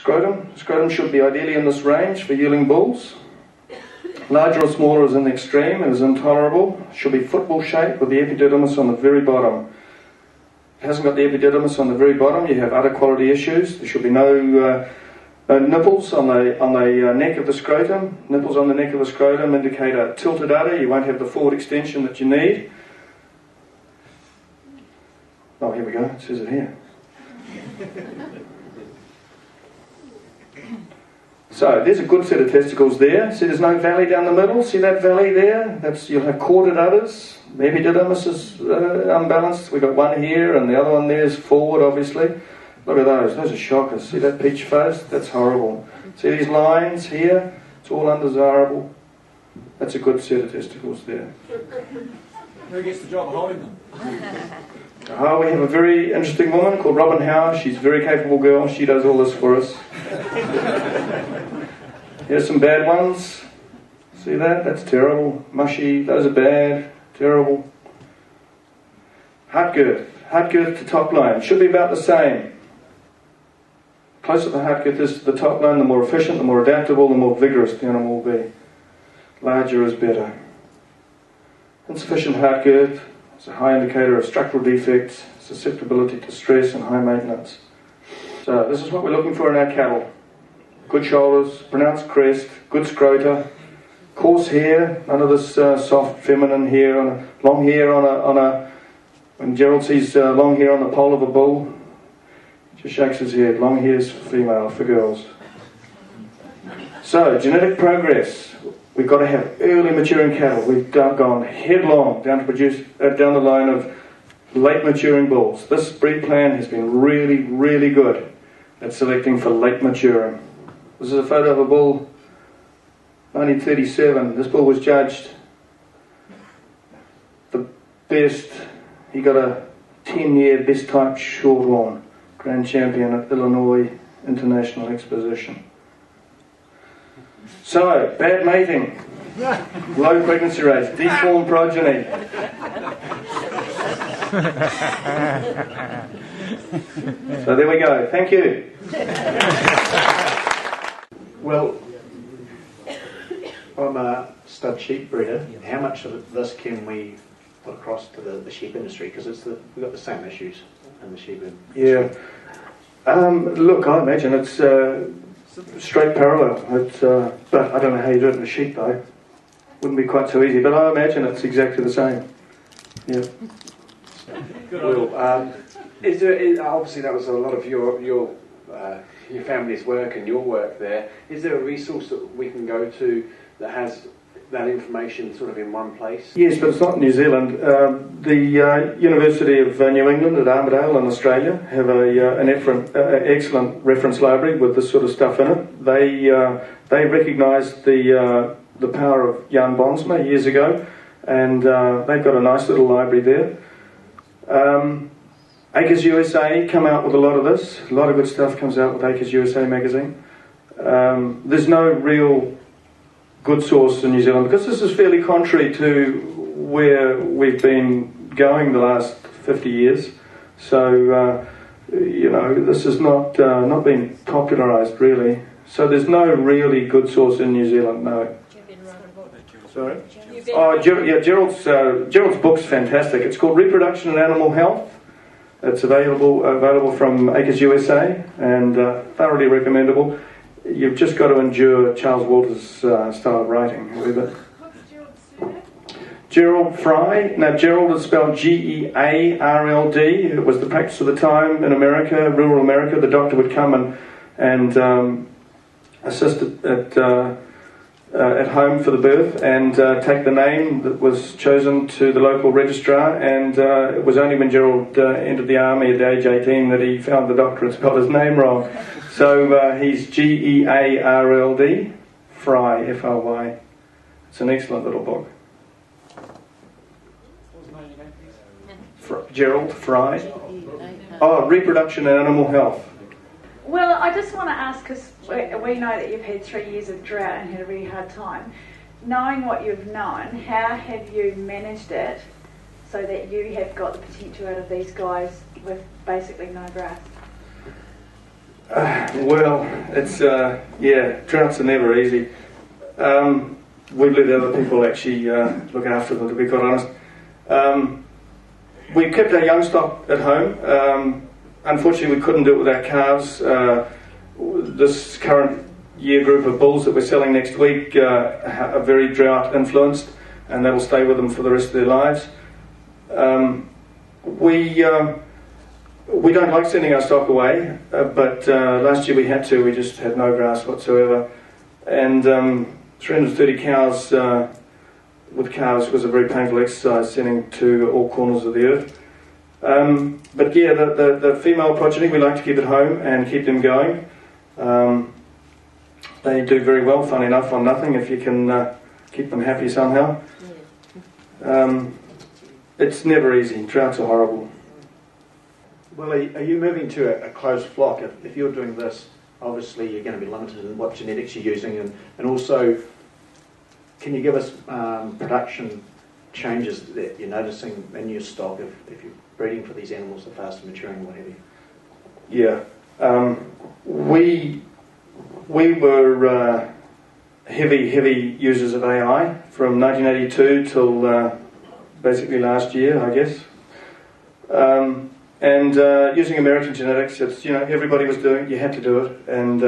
Scrotum. Scrotum should be ideally in this range for yearling bulls. Larger or smaller is in the extreme and is intolerable. Should be football shaped with the epididymis on the very bottom. If it hasn't got the epididymis on the very bottom, you have other quality issues. There should be no nipples on the neck of the scrotum. Nipples on the neck of the scrotum indicate a tilted udder. You won't have the forward extension that you need. Oh, here we go. It says it here. So there's a good set of testicles there. See, there's no valley down the middle. See that valley there? You'll have corded udders. The epididymis is unbalanced. We've got one here and the other one there is forward, obviously. Look at those. Those are shockers. See that peach face? That's horrible. See these lines here? It's all undesirable. That's a good set of testicles there. Who gets the job of holding them? We have a very interesting woman called Robin Howe. She's a very capable girl. She does all this for us. Here's some bad ones. See that? That's terrible. Mushy. Those are bad. Terrible. Heart girth. Heart girth to top line. Should be about the same. Closer the heart girth is to the top line, the more efficient, the more adaptable, the more vigorous the animal will be. Larger is better. Insufficient heart girth is a high indicator of structural defects, susceptibility to stress and high maintenance. So this is what we're looking for in our cattle. Good shoulders, pronounced crest, good scrota, coarse hair, none of this soft feminine hair, long hair on a when Gerald sees long hair on the pole of a bull, he just shakes his head. Long hair's for female, for girls. So, genetic progress. We've got to have early maturing cattle. We've gone headlong down the line of late maturing bulls. This breed plan has been really, really good at selecting for late maturing. This is a photo of a bull, 1937. This bull was judged the best. He got a 10-year best type shorthorn, grand champion at Illinois International Exposition. So, bad mating, low pregnancy rates, deformed progeny. So there we go. Thank you. Well, I'm a stud sheep breeder. How much of this can we put across to the sheep industry? Because we've got the same issues in the sheep industry. Yeah. Look, I imagine it's straight parallel. But I don't know how you do it in the sheep though. Wouldn't be quite so easy. But I imagine it's exactly the same. Yeah. Well, is there? Obviously, that was a lot of your family's work and your work there. Is there a resource that we can go to that has that information sort of in one place? Yes, but it's not in New Zealand. The University of New England at Armidale in Australia have an excellent reference library with this sort of stuff in it. They recognised the power of Jan Bonsma years ago, and they've got a nice little library there. Acres USA come out with a lot of this. A lot of good stuff comes out with Acres USA magazine. There's no real good source in New Zealand because this is fairly contrary to where we've been going the last 50 years. So, this has not been popularised really. So there's no really good source in New Zealand, no. Sorry? Gerald's book's fantastic. It's called Reproduction and Animal Health. It's available from Acres USA and thoroughly recommendable. You've just got to endure Charles Walter's style of writing. What's Gerald's surname? Gerald Fry. Now, Gerald is spelled Gearld. It was the practice of the time in America, rural America. The doctor would come and assist at home for the birth and take the name that was chosen to the local registrar, and it was only when Gerald entered the army at age 18 that he found the doctor had spelled his name wrong. So he's Gearld, Fry, F-R-Y. It's an excellent little book. Gerald Fry. Oh, Reproduction and Animal Health. Well, I just want to ask, because we know that you've had 3 years of drought and had a really hard time. Knowing what you've known, how have you managed it so that you have got the potential out of these guys with basically no grass? Well, it's droughts are never easy. We let other people actually look after them, to be quite honest. We kept our young stock at home. Unfortunately, we couldn't do it with our calves. This current year group of bulls that we're selling next week are very drought influenced, and that'll stay with them for the rest of their lives. We don't like sending our stock away, but last year we had to. We just had no grass whatsoever, and 330 cows with calves was a very painful exercise, sending to all corners of the earth. But yeah, the female progeny we like to keep at home and keep them going. They do very well, funny enough, on nothing if you can keep them happy somehow. It's never easy. Droughts are horrible. Well, are you moving to a closed flock? If you're doing this, obviously you're going to be limited in what genetics you're using, and also, can you give us production changes that you're noticing in your stock if you're breeding for these animals, the faster maturing, what have you? Yeah, we were heavy users of AI from 1982 till basically last year, I guess. And using American genetics, it's, everybody was doing it, you had to do it, and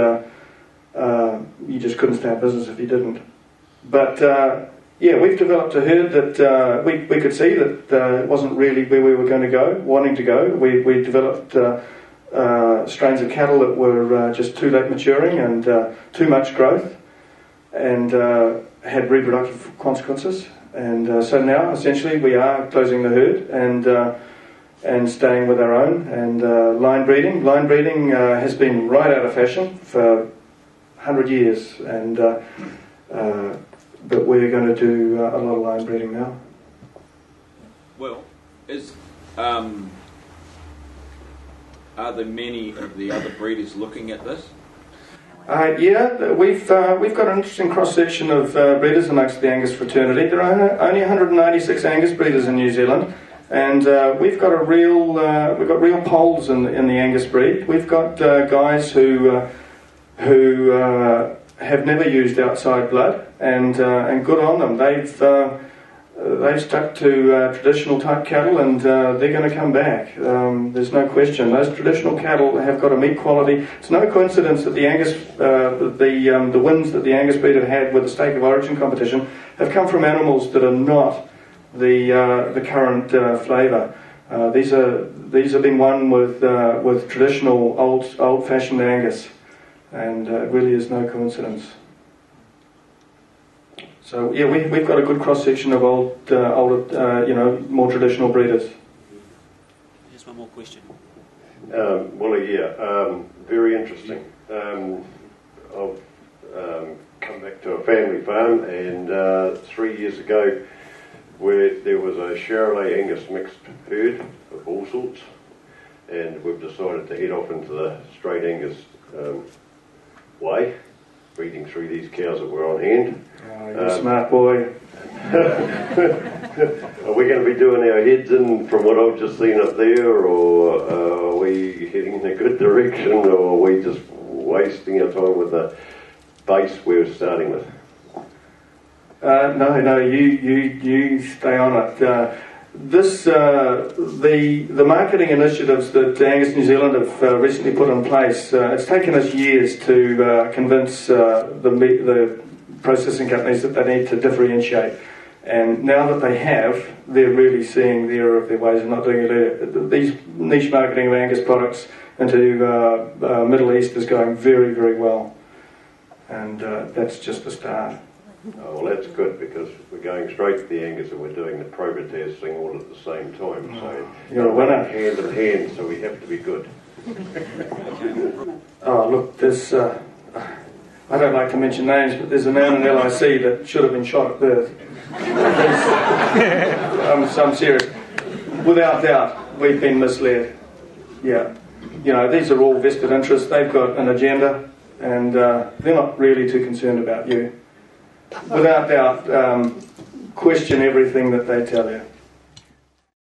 you just couldn't stay in business if you didn't. But we've developed a herd that we could see that it wasn't really where we were wanting to go. We developed strains of cattle that were just too late maturing and too much growth, and had reproductive consequences. And so now, essentially, we are closing the herd and staying with our own, and line breeding. Line breeding has been right out of fashion for 100 years, and but we're going to do a lot of line breeding now. Well, are there many of the other breeders looking at this? We've got an interesting cross section of breeders amongst the Angus fraternity. There are only 196 Angus breeders in New Zealand. And we've got real poles in the Angus breed. We've got guys who have never used outside blood, and good on them. They've stuck to traditional type cattle, and they're going to come back. There's no question. Those traditional cattle have got a meat quality. It's no coincidence that the Angus, the wins that the Angus breed have had with the stake of origin competition have come from animals that are not the current flavour. These have been won with traditional old-fashioned Angus, and it really is no coincidence. So yeah, we've got a good cross section of older, more traditional breeders. Just one more question. Very interesting. I've come back to a family farm, and 3 years ago, where there was a Charolais Angus mixed herd of all sorts, and we've decided to head off into the straight Angus way, breeding through these cows that were on hand. Oh, you're a smart boy. Are we going to be doing our heads in from what I've just seen up there, or are we heading in a good direction, or are we just wasting our time with the base we're starting with? No, you stay on it. The marketing initiatives that Angus New Zealand have recently put in place, it's taken us years to convince the processing companies that they need to differentiate. And now that they have, they're really seeing the error of their ways and not doing it. These niche marketing of Angus products into Middle East is going very, very well. And that's just the start. Oh, well, that's good, because we're going straight to the Angus and we're doing the Probitas thing all at the same time. So you're a winner. Hand in hand, so we have to be good. Oh, look, there's... I don't like to mention names, but there's a man in LIC that should have been shot at birth. I'm serious. Without doubt, we've been misled. Yeah. These are all vested interests. They've got an agenda, and they're not really too concerned about you. Without doubt, question everything that they tell you.